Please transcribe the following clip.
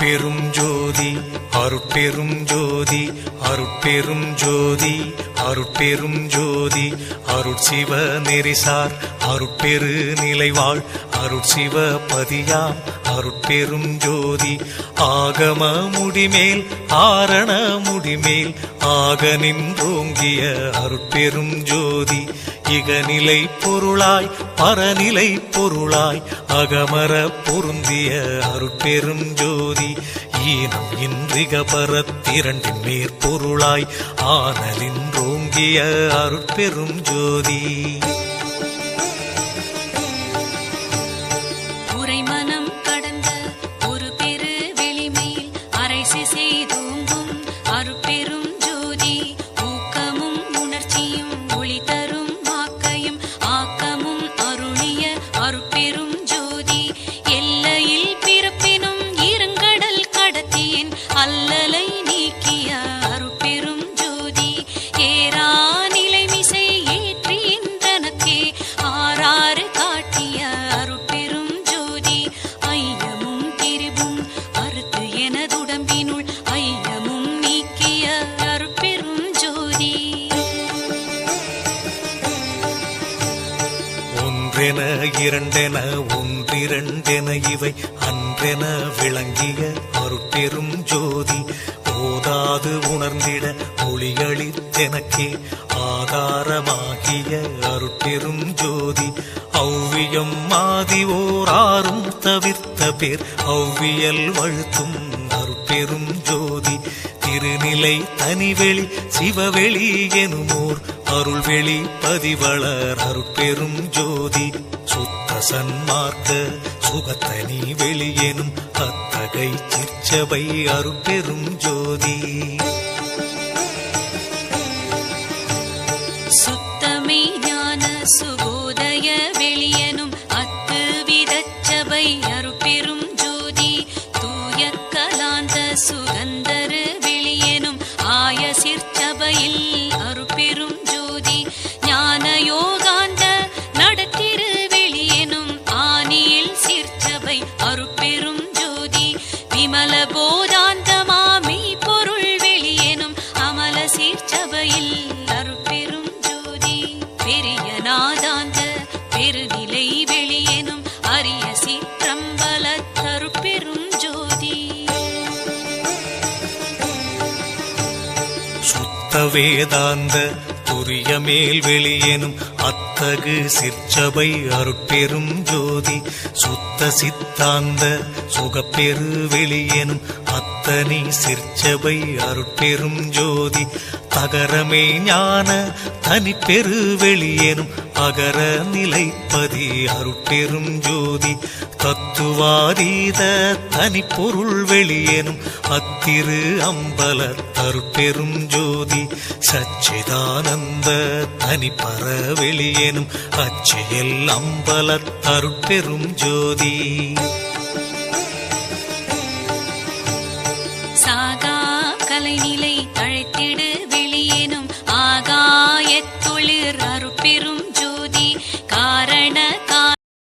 அருட்பெரும் ஜோதி அருட்பெரும் ஜோதி அருட்பெரும் ஜோதி அருட்பெரும் ஜோதி அருட்சிவ நெறிசார் அருட்பெரு நிலைவாழ் அருட்சிவ பதியாம் அருட்பெரும் ஜோதி ஆகம முடிமேல் ஆரண முடிமேல் ஆக நின்றோங்கிய அருட்பெரும் ஜோதி இகநிலை பொருளாய் பரநிலை பொருளாய் அகமர பொருந்திய அருட்பெரும் ஜோதி ஈனம் இன்றிக பரத்திரண்டின் மேற்பொருளாய் ஆனலின்றோங்கிய அருட்பெரும் ஜோதி உரைமனம் கடந்த ஒரு பெரு வெளிமேல் அரைசி செய்தோங்கும் அருட்பெரும் ஜோதி ஊக்கமும் உணர்ச்சியும் ஒளி தரும் ஆக்கையும் ஆக்கமும் அருளிய அருட்பெரும் ஜோதி எல்லையில் பிறப்பினும் இருங்கடல் கடத்தியின் அல்லலை நீக்கிய அருட்பெரும் ஜோதி ஏரா நிலைமிசை ஏற்றின்றனக்கே ஆறாறு காட்டிய அருட்பெரும் ஜோதி ஐயமும் திரிவும் அறுத்து எனதுடம்பினுள் ஐயமும் நீக்கிய அருட்பெரும் ஜோதி ஒன்றென இரண்டென ஒன்றிரண்டென இவை அன்றென விளங்கிய அருட்பெரும் ஜோதி ஓதாது உணர்ந்திட ஒளியளித்தெனக்கே ஆதாரமாகிய அருட்பெரும் ஜோதி ஔவியம் மாதி ஓராறும் தவிர்த்த பேர் ஔவியல் வழுத்தும் அருட்பெரும் ஜோதி திருநிலை தனிவெளி சிவவெளி எனுமோர் அருள்வெளி பதிவளர் அருட்பெரும் ஜோதி சுத்த சன்மார்க்க சுகத்தனி வெளியெனும் அத்தகை சிற்சபை அருட்பெரும் ஜோதி சுத்தமே ஞான சுபோதய வெளியனும் அத்து விதச்சபை அருட்பெரும் ஜோதி தூய கலாந்த சுகந்தரு வெளியனும் ஆய சிற்சபையில் அருட்பெரும் ஜோதி ஞான யோகாந்த நடத்திரு வெளியனும் ஆனியில் சிற்சபை அருட்பெரும் ஜோதி விமல போதாந்தமாமி பொருள் வெளியனும் அமல சிற்சபையில் அருட்பெரும் ஜோதி பெரிய நாதாந்த பெருநிலை வெளியனும் அரிய சிற்றம்பல அருட்பெரும் ஜோதி சுத்த வேதாந்த துரிய மேல் வெளியெனும் அத்தகு சிற்சபை அருட்பெரும் ஜோதி சுத்த சித்தாந்த சுகப்பெரு வெளியெனும் அத்தனி சிற்சபை அருட்பெரும் ஜோதி தகரமே ஞான தனிப்பெரு வெளியெனும் அகர நிலைப்பதி அருட்பெரும் ஜோதி தத்துவாதீத தனிப்பொருள் வெளியெனும் அத்திரு அம்பல அருட்பெரும் ஜோதி சச்சிதானந்த தனிப்பர வெளியெனும் அச்சியல் அம்பல அருட்பெரும் ஜோதி சாகா கலைநிலை தழைத்திடு வெளியேனும் ஆகாயத்தொழிற் அருட்பெரும் ஜோதி காரண